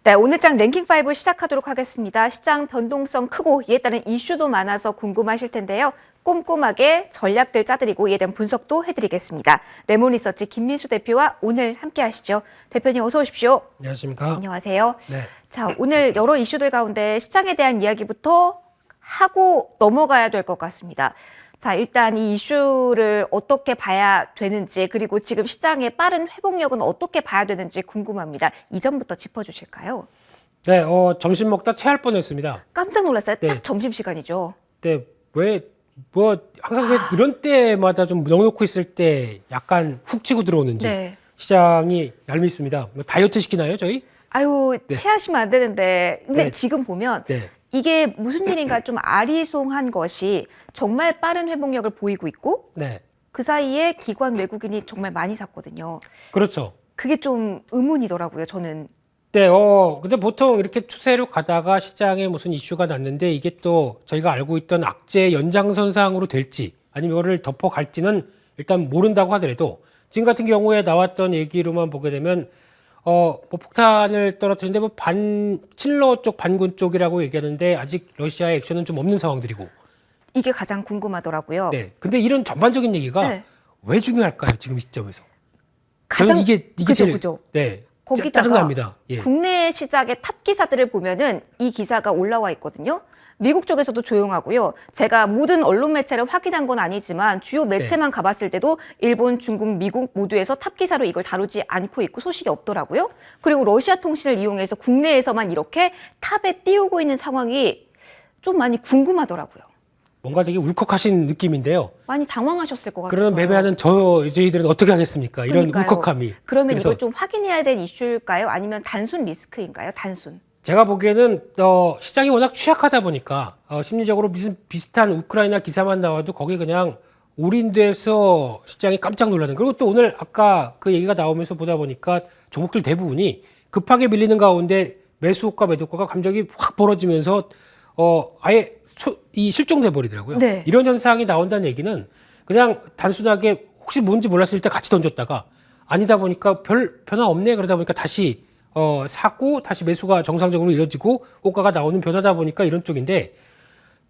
네, 오늘장 랭킹5 시작하도록 하겠습니다. 시장 변동성 크고 이에 따른 이슈도 많아서 궁금하실 텐데요. 꼼꼼하게 전략들 짜드리고 이에 대한 분석도 해드리겠습니다. 레몬리서치 김민수 대표와 오늘 함께 하시죠. 대표님 어서 오십시오. 안녕하십니까. 안녕하세요. 네. 자, 오늘 여러 이슈들 가운데 시장에 대한 이야기부터 하고 넘어가야 될 것 같습니다. 자, 일단 이 이슈를 어떻게 봐야 되는지 그리고 지금 시장의 빠른 회복력은 어떻게 봐야 되는지 궁금합니다. 이전부터 짚어주실까요? 네, 점심 먹다 체할 뻔했습니다. 깜짝 놀랐어요. 네. 딱 점심시간이죠. 네, 항상 왜 이런 때마다 좀 넉넉히 있을 때 약간 훅 치고 들어오는지 네. 시장이 얄밉습니다. 뭐 다이어트 시키나요, 저희? 아유, 네. 체하시면 안 되는데. 근데 네. 지금 보면 네. 이게 무슨 일인가 좀 아리송한 것이 정말 빠른 회복력을 보이고 있고 네. 그 사이에 기관 외국인이 정말 많이 샀거든요. 그렇죠. 그게 좀 의문이더라고요, 저는. 네, 근데 보통 이렇게 추세로 가다가 시장에 무슨 이슈가 났는데 이게 또 저희가 알고 있던 악재 연장선상으로 될지 아니면 이거를 덮어갈지는 일단 모른다고 하더라도 지금 같은 경우에 나왔던 얘기로만 보게 되면 뭐 폭탄을 떨어뜨리는데 뭐 친러 쪽 반군 쪽이라고 얘기하는데 아직 러시아의 액션은 좀 없는 상황들이고. 이게 가장 궁금하더라고요. 네. 근데 이런 전반적인 얘기가 네. 왜 중요할까요? 지금 이 시점에서. 가장 저는 이게 그죠, 제일 그죠. 네. 거기다가 짜증납니다. 예. 국내 시장의 탑 기사들을 보면은 이 기사가 올라와 있거든요. 미국 쪽에서도 조용하고요. 제가 모든 언론 매체를 확인한 건 아니지만 주요 매체만 가봤을 때도 일본, 중국, 미국 모두에서 탑 기사로 이걸 다루지 않고 있고 소식이 없더라고요. 그리고 러시아 통신을 이용해서 국내에서만 이렇게 탑에 띄우고 있는 상황이 좀 많이 궁금하더라고요. 뭔가 되게 울컥하신 느낌인데요. 많이 당황하셨을 것 같아요. 그런 매매하는 저희들은 어떻게 하겠습니까? 이런 그러니까요. 울컥함이. 그러면 그래서 이걸 좀 확인해야 될 이슈일까요? 아니면 단순 리스크인가요? 단순. 제가 보기에는 시장이 워낙 취약하다 보니까 심리적으로 비슷한 우크라이나 기사만 나와도 거기 그냥 올인돼서 시장이 깜짝 놀라는. 그리고 또 오늘 아까 그 얘기가 나오면서 보다 보니까 종목들 대부분이 급하게 밀리는 가운데 매수호가 매도가가 갑자기 확 벌어지면서 아예 실종돼 버리더라고요. 네. 이런 현상이 나온다는 얘기는 그냥 단순하게 혹시 뭔지 몰랐을 때 같이 던졌다가 아니다 보니까 별 변화 없네 그러다 보니까 다시 사고 다시 매수가 정상적으로 이루어지고 호가가 나오는 변화다 보니까 이런 쪽인데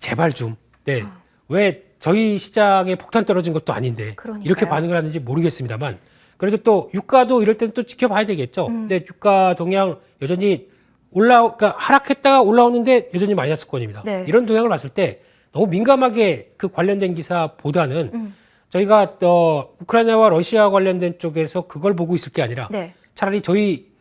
제발 좀 네. 왜 저희 시장에 폭탄 떨어진 것도 아닌데 그러니까요. 이렇게 반응을 하는지 모르겠습니다만 그래도 또 유가도 이럴 때는 또 지켜봐야 되겠죠. 근데 유가 동향 여전히 그러니까 하락했다가 올라오는데 여전히 마이너스권입니다. 네. 이런 동향을 봤을 때 너무 민감하게 그 관련된 기사보다는 저희가 우크라이나와 러시아 관련된 쪽에서 그걸 보고 있을 게 아니라 네. 차라리 저희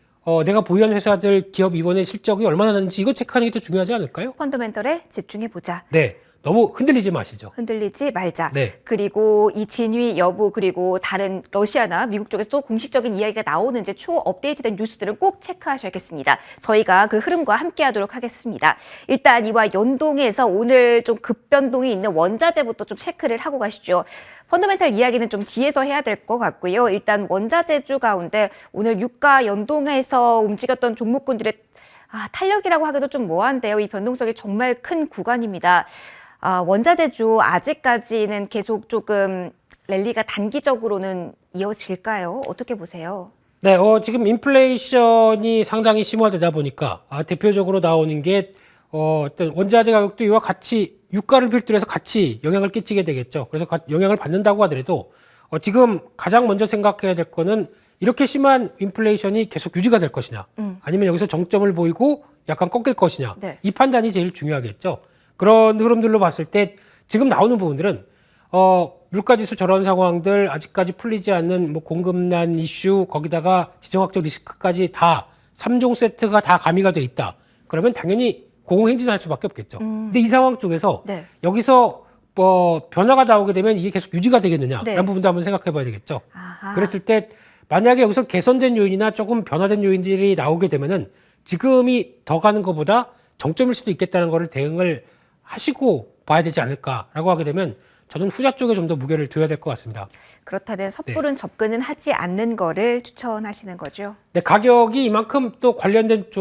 내가 보유한 회사들 기업 이번에 실적이 얼마나 나는지 이거 체크하는 게 더 중요하지 않을까요? 펀더멘털에 집중해 보자. 네, 너무 흔들리지 마시죠. 흔들리지 말자. 네. 그리고 이 진위 여부 그리고 다른 러시아나 미국 쪽에서 또 공식적인 이야기가 나오는지 추후 업데이트된 뉴스들은 꼭 체크하셔야겠습니다. 저희가 그 흐름과 함께하도록 하겠습니다. 일단 이와 연동해서 오늘 좀 급변동이 있는 원자재부터 좀 체크를 하고 가시죠. 펀더멘털 이야기는 좀 뒤에서 해야 될 것 같고요. 일단 원자재주 가운데 오늘 유가 연동해서 움직였던 종목군들의 탄력이라고 하기도 좀 뭐한데요. 이 변동성이 정말 큰 구간입니다. 원자재주 아직까지는 계속 조금 랠리가 단기적으로는 이어질까요? 어떻게 보세요? 네, 지금 인플레이션이 상당히 심화되다 보니까 대표적으로 나오는 게 어떤 원자재 가격도 이와 같이 유가를 필두로 해서 같이 영향을 끼치게 되겠죠. 그래서 영향을 받는다고 하더라도 지금 가장 먼저 생각해야 될 거는 이렇게 심한 인플레이션이 계속 유지가 될 것이냐 아니면 여기서 정점을 보이고 약간 꺾일 것이냐 네. 이 판단이 제일 중요하겠죠. 그런 흐름들로 봤을 때 지금 나오는 부분들은 물가지수 저런 상황들 아직까지 풀리지 않는 뭐 공급난 이슈 거기다가 지정학적 리스크까지 다 3종 세트가 다 가미가 돼 있다. 그러면 당연히 공공행진할 수밖에 없겠죠. 근데 이 상황 쪽에서 네. 여기서 변화가 나오게 되면 이게 계속 유지가 되겠느냐라는 네. 부분도 한번 생각해 봐야 되겠죠. 아하. 그랬을 때 만약에 여기서 개선된 요인이나 조금 변화된 요인들이 나오게 되면은 지금이 더 가는 것보다 정점일 수도 있겠다는 거를 대응을 하시고 봐야 되지 않을까라고 하게 되면 저는 후자 쪽에 좀 더 무게를 둬야 될 것 같습니다. 그렇다면 섣부른 접근은 하지 않는 거를 추천하시는 거죠? 네, 가격이 이만큼 또 관련된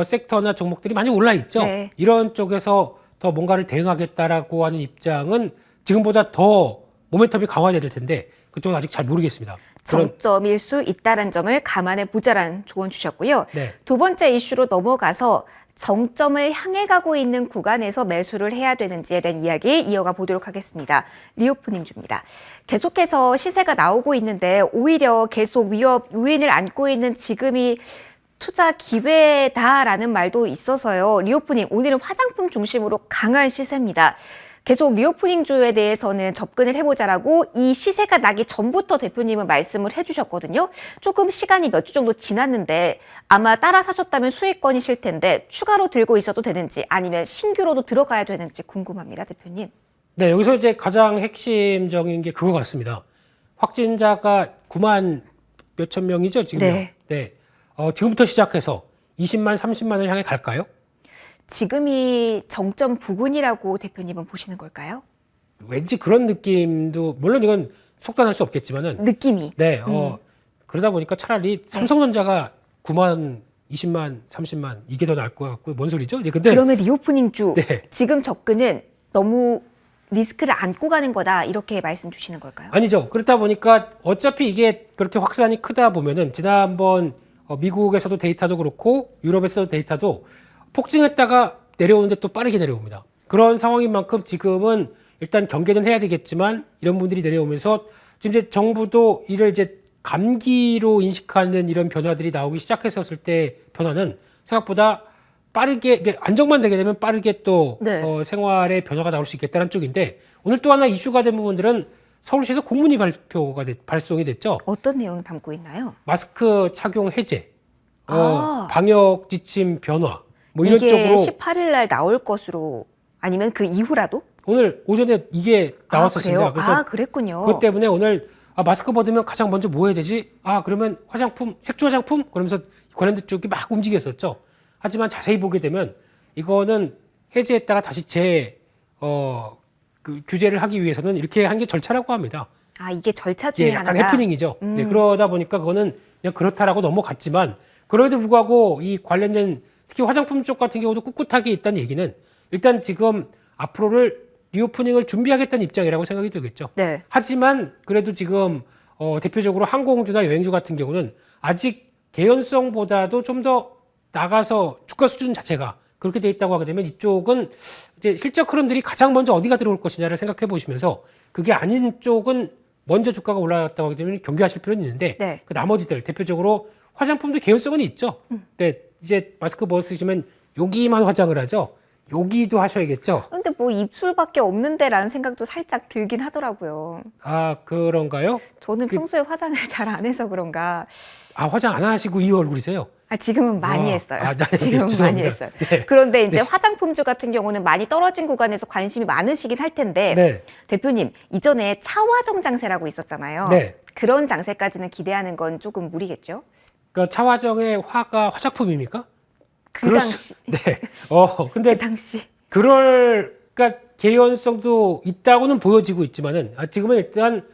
섹터나 종목들이 많이 올라 있죠. 네. 이런 쪽에서 더 뭔가를 대응하겠다라고 하는 입장은 지금보다 더 모멘텀이 강화돼야 될 텐데 그쪽은 아직 잘 모르겠습니다. 정점일 수 있다는 점을 감안해 보자라는 조언 주셨고요. 네. 두 번째 이슈로 넘어가서 정점을 향해 가고 있는 구간에서 매수를 해야 되는지에 대한 이야기 이어가 보도록 하겠습니다. 리오프닝주입니다. 계속해서 시세가 나오고 있는데 오히려 계속 위협 요인을 안고 있는 지금이 투자 기회다라는 말도 있어서요. 리오프닝 오늘은 화장품 중심으로 강한 시세입니다. 계속 리오프닝주에 대해서는 접근을 해보자라고 이 시세가 나기 전부터 대표님은 말씀을 해주셨거든요. 조금 시간이 몇 주 정도 지났는데 아마 따라 사셨다면 수익권이실 텐데 추가로 들고 있어도 되는지 아니면 신규로도 들어가야 되는지 궁금합니다, 대표님. 네, 여기서 이제 가장 핵심적인 게 그거 같습니다. 확진자가 9만 몇천 명이죠, 지금요? 네. 네. 지금부터 시작해서 20만, 30만을 향해 갈까요? 지금이 정점 부근이라고 대표님은 보시는 걸까요? 왠지 그런 느낌도, 물론 이건 속단할 수 없겠지만은, 느낌이. 네, 그러다 보니까 차라리 삼성전자가 9만, 20만, 30만 이게 더 나을 것 같고요. 뭔 소리죠? 네, 근데 그러면 리오프닝주 네. 지금 접근은 너무 리스크를 안고 가는 거다 이렇게 말씀 주시는 걸까요? 아니죠. 그렇다 보니까 어차피 이게 그렇게 확산이 크다 보면은 지난번 미국에서도 데이터도 그렇고 유럽에서도 데이터도 폭증했다가 내려오는데 또 빠르게 내려옵니다. 그런 상황인 만큼 지금은 일단 경계는 해야 되겠지만 이런 분들이 내려오면서 지금 이제 정부도 이를 이제 감기로 인식하는 이런 변화들이 나오기 시작했었을 때 변화는 생각보다 빠르게 이게 안정만 되게 되면 빠르게 또 네. 생활의 변화가 나올 수 있겠다는 쪽인데 오늘 또 하나 이슈가 된 부분들은 서울시에서 공문이 발송이 됐죠. 어떤 내용 담고 있나요? 마스크 착용 해제, 아. 방역 지침 변화, 뭐 이런 이게 쪽으로 18일 날 나올 것으로 아니면 그 이후라도? 오늘 오전에 이게 나왔었습니다. 아, 그래요? 아, 그랬군요. 그것 때문에 오늘 마스크 벗으면 가장 먼저 뭐 해야 되지? 그러면 화장품, 색조 화장품? 그러면서 관련된 쪽이 막 움직였었죠. 하지만 자세히 보게 되면 이거는 해제했다가 다시 그 규제를 하기 위해서는 이렇게 한 게 절차라고 합니다. 아, 이게 절차 중에 예, 약간 하나다. 해프닝이죠. 네, 그러다 보니까 그거는 그냥 그렇다라고 넘어갔지만 그럼에도 불구하고 이 관련된 특히 화장품 쪽 같은 경우도 꿋꿋하게 있다는 얘기는 일단 지금 앞으로를 리오프닝을 준비하겠다는 입장이라고 생각이 들겠죠. 네. 하지만 그래도 지금 대표적으로 항공주나 여행주 같은 경우는 아직 개연성보다도 좀 더 나가서 주가 수준 자체가 그렇게 돼 있다고 하게 되면 이쪽은 이제 실적 흐름들이 가장 먼저 어디가 들어올 것이냐를 생각해 보시면서 그게 아닌 쪽은 먼저 주가가 올라갔다고 하게 되면 경계하실 필요는 있는데 네. 그 나머지들 대표적으로 화장품도 개연성은 있죠. 근데 이제 마스크 벗으시면 여기만 화장을 하죠. 여기도 하셔야겠죠. 근데 뭐 입술밖에 없는데라는 생각도 살짝 들긴 하더라고요. 아, 그런가요? 저는 평소에 화장을 잘 안 해서 그런가. 화장 안 하시고 이 얼굴이세요? 지금은 많이 와. 했어요. 네, 지금은 많이 죄송합니다. 했어요. 네. 그런데 이제 화장품주 같은 경우는 많이 떨어진 구간에서 관심이 많으시긴 할 텐데 네. 대표님 이전에 차화정 장세라고 있었잖아요. 네. 그런 장세까지는 기대하는 건 조금 무리겠죠? 그러니까 차화정의 화가 화장품입니까? 그 그럴 당시. 네. 근데 그 당시. 그러니까 개연성도 있다고는 보여지고 있지만은 지금은 일단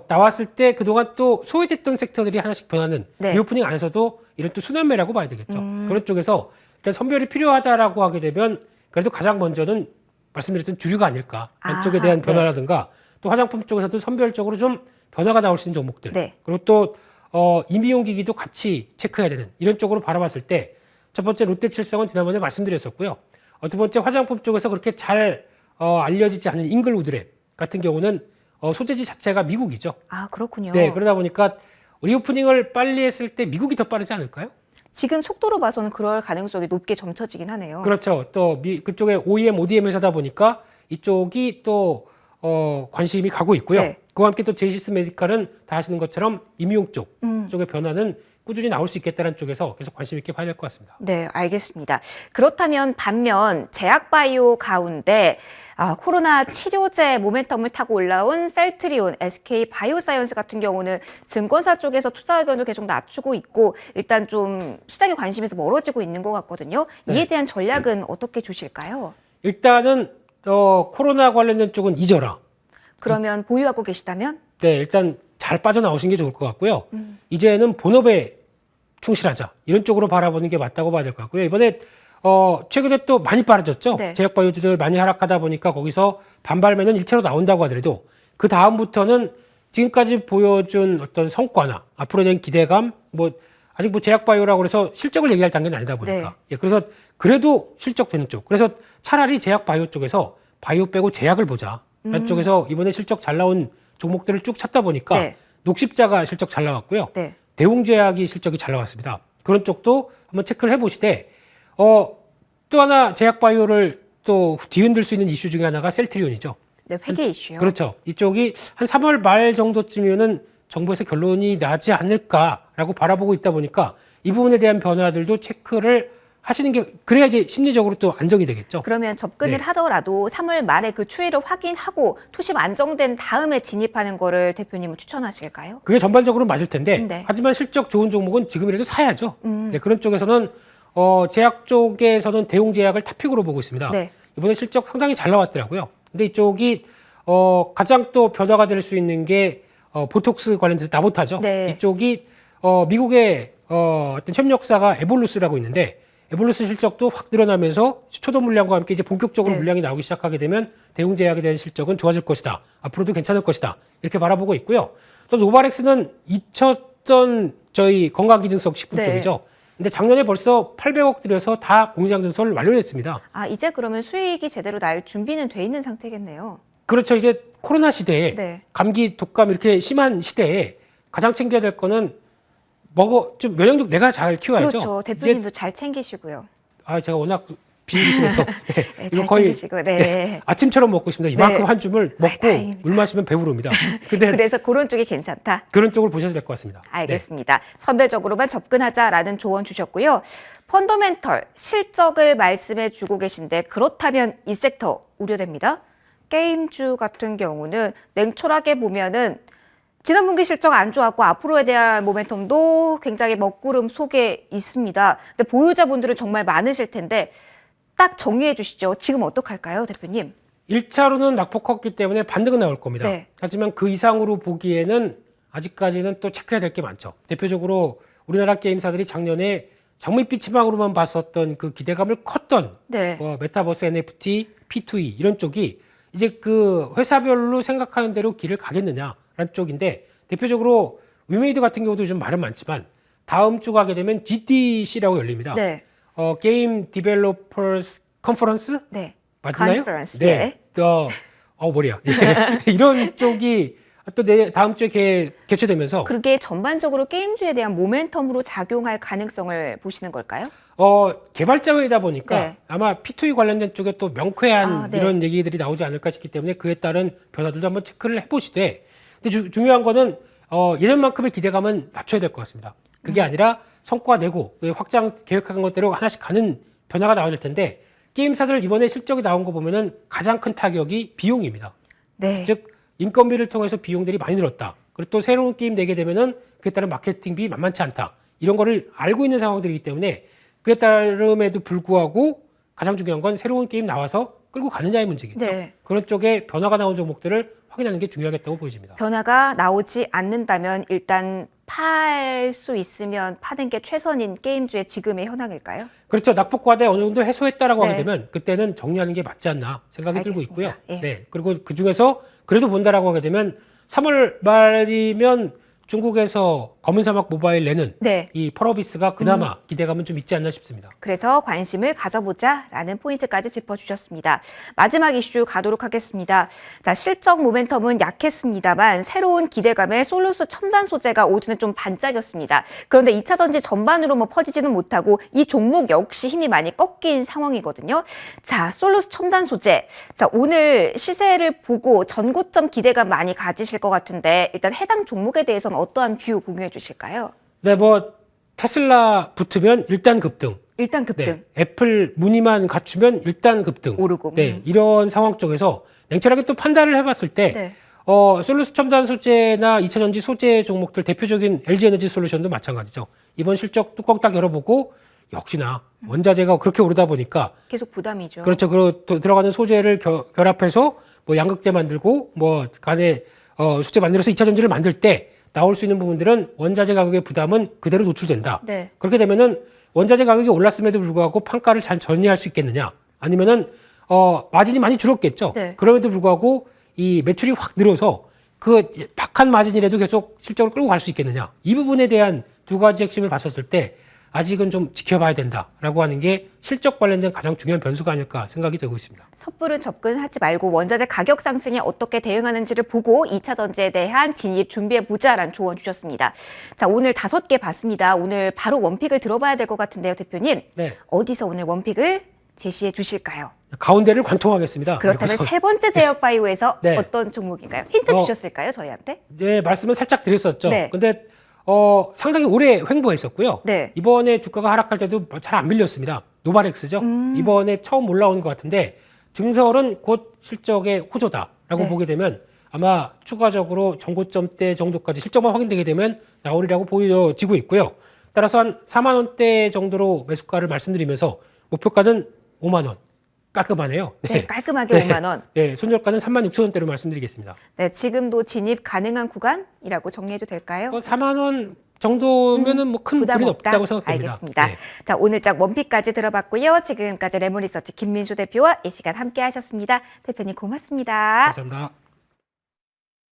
나왔을 때 그동안 또 소외됐던 섹터들이 하나씩 변하는 네. 리오프닝 안에서도 이런 또 순환매라고 봐야 되겠죠. 그런 쪽에서 일단 선별이 필요하다라고 하게 되면 그래도 가장 먼저는 말씀드렸던 주류가 아닐까. 안쪽에 대한 네. 변화라든가 또 화장품 쪽에서도 선별적으로 좀 변화가 나올 수 있는 종목들. 네. 그리고 또 임의용 기기도 같이 체크해야 되는 이런 쪽으로 바라봤을 때 첫 번째 롯데칠성은 지난번에 말씀드렸었고요. 두 번째 화장품 쪽에서 그렇게 잘 알려지지 않은 잉글우드랩 같은 경우는 소재지 자체가 미국이죠. 아, 그렇군요. 네, 그러다 보니까 리오프닝을 빨리 했을 때 미국이 더 빠르지 않을까요? 지금 속도로 봐서는 그럴 가능성이 높게 점쳐지긴 하네요. 그렇죠. 또 그쪽에 OEM, ODM 회사다 보니까 이쪽이 또 관심이 가고 있고요. 네. 그와 함께 또 제이시스 메디칼은 다 하시는 것처럼 임용 쪽의 변화는 꾸준히 나올 수 있겠다는 쪽에서 계속 관심 있게 봐야 될 것 같습니다. 네, 알겠습니다. 그렇다면 반면 제약바이오 가운데 코로나 치료제 모멘텀을 타고 올라온 셀트리온, SK 바이오사이언스 같은 경우는 증권사 쪽에서 투자 의견을 계속 낮추고 있고 일단 좀 시장의 관심에서 멀어지고 있는 것 같거든요. 이에 네. 대한 전략은 어떻게 주실까요? 일단은 코로나 관련된 쪽은 잊어라. 그러면 보유하고 계시다면? 네, 일단 잘 빠져나오신 게 좋을 것 같고요. 이제는 본업에 충실하자. 이런 쪽으로 바라보는 게 맞다고 봐야 될 것 같고요. 이번에 최근에 또 많이 빠르졌죠. 네. 제약바이오주들 많이 하락하다 보니까 거기서 반발매는 일체로 나온다고 하더라도 그 다음부터는 지금까지 보여준 어떤 성과나 앞으로 된 기대감, 뭐 아직 뭐 제약바이오라고 그래서 실적을 얘기할 단계는 아니다 보니까. 네. 예, 그래서 그래도 실적 되는 쪽. 그래서 차라리 제약바이오 쪽에서 바이오 빼고 제약을 보자. 라는 쪽에서 이번에 실적 잘 나온 종목들을 쭉 찾다 보니까 네. 녹십자가 실적 잘 나왔고요. 네. 대웅제약이 실적이 잘 나왔습니다. 그런 쪽도 한번 체크를 해보시되 또 하나 제약바이오를 또 뒤흔들 수 있는 이슈 중에 하나가 셀트리온이죠. 네, 회계 이슈요. 그렇죠. 이쪽이 한 3월 말 정도쯤이면은 정부에서 결론이 나지 않을까라고 바라보고 있다 보니까 이 부분에 대한 변화들도 체크를 하시는 게 그래야 이제 심리적으로 또 안정이 되겠죠. 그러면 접근을 네. 하더라도 3월 말에 그 추이를 확인하고 투심 안정된 다음에 진입하는 거를 대표님은 추천하실까요? 그게 전반적으로 맞을 텐데 네. 하지만 실적 좋은 종목은 지금이라도 사야죠. 네, 그런 쪽에서는 제약 쪽에서는 대웅제약을 탑픽으로 보고 있습니다. 네. 이번에 실적 상당히 잘 나왔더라고요. 근데 이쪽이 가장 또 변화가 될 수 있는 게 보톡스 관련돼서 나보타죠. 네. 이쪽이 미국의 어떤 협력사가 에볼루스라고 있는데 에볼루스 실적도 확 늘어나면서 초도 물량과 함께 이제 본격적으로 네. 물량이 나오기 시작하게 되면 대웅제약에 대한 실적은 좋아질 것이다. 앞으로도 괜찮을 것이다. 이렇게 바라보고 있고요. 또 노바렉스는 잊혔던 저희 건강기능성 식품 네. 쪽이죠. 근데 작년에 벌써 800억 들여서 다 공장 증설을 완료했습니다. 아, 이제 그러면 수익이 제대로 날 준비는 돼 있는 상태겠네요. 그렇죠. 이제 코로나 시대에 네. 감기, 독감 이렇게 심한 시대에 가장 챙겨야 될 거는 좀 면역력 내가 잘 키워야죠. 그렇죠. 이제 대표님도 잘 챙기시고요. 제가 워낙 비실비실해서 네, 네, 이거 잘 거의 챙기시고. 네. 아침처럼 먹고 있습니다. 이만큼 네. 한 줌을 먹고 다행입니다. 물 마시면 배부릅니다. 근데 그래서 그런 쪽이 괜찮다. 그런 쪽을 보셔야 될 것 같습니다. 네. 알겠습니다. 선별적으로만 접근하자라는 조언 주셨고요. 펀더멘털 실적을 말씀해 주고 계신데 그렇다면 이 섹터 우려됩니다. 게임주 같은 경우는 냉철하게 보면은 지난 분기 실적 안 좋았고 앞으로에 대한 모멘텀도 굉장히 먹구름 속에 있습니다. 근데 보유자분들은 정말 많으실 텐데 딱 정리해 주시죠. 지금 어떡할까요, 대표님? 1차로는 낙폭 컸기 때문에 반등은 나올 겁니다. 네. 하지만 그 이상으로 보기에는 아직까지는 또 체크해야 될 게 많죠. 대표적으로 우리나라 게임사들이 작년에 장밋빛 희망으로만 봤었던 그 기대감을 컸던 네. 메타버스 NFT, P2E 이런 쪽이 이제 그 회사별로 생각하는 대로 길을 가겠느냐라는 쪽인데 대표적으로 위메이드 같은 경우도 좀 말은 많지만 다음 주 가게 되면 GDC라고 열립니다. 네. 게임 디벨로퍼스 컨퍼런스 네. 맞나요? 컨퍼런스, 네. 머리야. 이런 쪽이 또 다음 주에 개최되면서 그게 전반적으로 게임주에 대한 모멘텀으로 작용할 가능성을 보시는 걸까요? 개발자 회의다 보니까 네. 아마 P2E 관련된 쪽에 또 명쾌한 네. 이런 얘기들이 나오지 않을까 싶기 때문에 그에 따른 변화들도 한번 체크를 해보시되 근데 중요한 거는 예전만큼의 기대감은 낮춰야 될 것 같습니다. 그게 아니라 성과 내고 확장 계획한 것대로 하나씩 가는 변화가 나와야 될 텐데 게임사들 이번에 실적이 나온 거 보면은 가장 큰 타격이 비용입니다. 네. 즉 인건비를 통해서 비용들이 많이 늘었다. 그리고 또 새로운 게임 내게 되면은 그에 따른 마케팅비 만만치 않다. 이런 거를 알고 있는 상황들이기 때문에 그에 따름에도 불구하고 가장 중요한 건 새로운 게임 나와서 끌고 가느냐의 문제겠죠. 네. 그런 쪽에 변화가 나온 종목들을 확인하는 게 중요하겠다고 보여집니다. 변화가 나오지 않는다면 일단 팔 수 있으면 파는 게 최선인 게임주의 지금의 현황일까요? 그렇죠. 낙폭 과대 어느 정도 해소했다라고 네. 하게 되면 그때는 정리하는 게 맞지 않나 생각이 들고 있고요. 알겠습니다. 예. 네. 그리고 그 중에서 그래도 본다라고 하게 되면 3월 말이면 중국에서 검은 사막 모바일 내는 네. 이 펄어비스가 그나마 기대감은 좀 있지 않나 싶습니다. 그래서 관심을 가져보자라는 포인트까지 짚어주셨습니다. 마지막 이슈 가도록 하겠습니다. 자, 실적 모멘텀은 약했습니다만 새로운 기대감에 솔루스 첨단 소재가 오전에 좀 반짝였습니다. 그런데 2차 전지 전반으로 퍼지지는 못하고 이 종목 역시 힘이 많이 꺾인 상황이거든요. 자, 솔루스 첨단 소재. 자, 오늘 시세를 보고 전고점 기대감 많이 가지실 것 같은데 일단 해당 종목에 대해서는 어떠한 뷰 공유해 주실까요? 네, 테슬라 붙으면 일단 급등. 일단 급등. 네, 애플 무늬만 갖추면 일단 급등. 오르고. 네, 이런 상황 쪽에서 냉철하게 또 판단을 해봤을 때 네. 솔루스 첨단 소재나 2차전지 소재 종목들 대표적인 LG 에너지 솔루션도 마찬가지죠. 이번 실적 뚜껑 딱 열어보고 역시나 원자재가 그렇게 오르다 보니까 계속 부담이죠. 그렇죠. 또 들어가는 소재를 결합해서 양극재 만들고 간에 소재 만들어서 2차 전지를 만들 때 나올 수 있는 부분들은 원자재 가격의 부담은 그대로 노출된다. 네. 그렇게 되면은 원자재 가격이 올랐음에도 불구하고 판가를 잘 전이할 수 있겠느냐? 아니면은 마진이 많이 줄었겠죠. 네. 그럼에도 불구하고 이 매출이 확 늘어서 그 박한 마진이라도 계속 실적을 끌고 갈 수 있겠느냐. 이 부분에 대한 두 가지 핵심을 봤었을 때 아직은 좀 지켜봐야 된다라고 하는 게 실적 관련된 가장 중요한 변수가 아닐까 생각이 되고 있습니다. 섣부른 접근하지 말고 원자재 가격 상승에 어떻게 대응하는지를 보고 2차 전지에 대한 진입 준비해보자라는 조언 주셨습니다. 자, 오늘 5개 봤습니다. 오늘 바로 원픽을 들어봐야 될 것 같은데요, 대표님. 네. 어디서 오늘 원픽을 제시해 주실까요? 가운데를 관통하겠습니다. 그렇다면 여기서. 세 번째 제약바이오에서 네. 어떤 종목인가요? 힌트 주셨을까요, 저희한테? 네, 말씀을 살짝 드렸었죠. 네. 근데 상당히 오래 횡보했었고요. 네. 이번에 주가가 하락할 때도 잘 안 밀렸습니다. 노바렉스죠. 이번에 처음 올라오는 것 같은데 증설은 곧 실적의 호조다라고 네. 보게 되면 아마 추가적으로 정고점대 정도까지 실적만 확인되게 되면 나오리라고 보여지고 있고요. 따라서 한 4만 원대 정도로 매수가를 말씀드리면서 목표가는 5만 원. 깔끔하네요. 네, 깔끔하게 5만 원. 네, 손절가는 3만 6천 원대로 말씀드리겠습니다. 네, 지금도 진입 가능한 구간이라고 정리해도 될까요? 4만 원 정도면은 뭐 큰 부담 무리는 없다? 없다고 생각됩니다. 알겠습니다. 네. 자, 오늘 짝 원픽까지 들어봤고요. 지금까지 레몬리서치 김민수 대표와 이 시간 함께 하셨습니다. 대표님 고맙습니다. 감사합니다.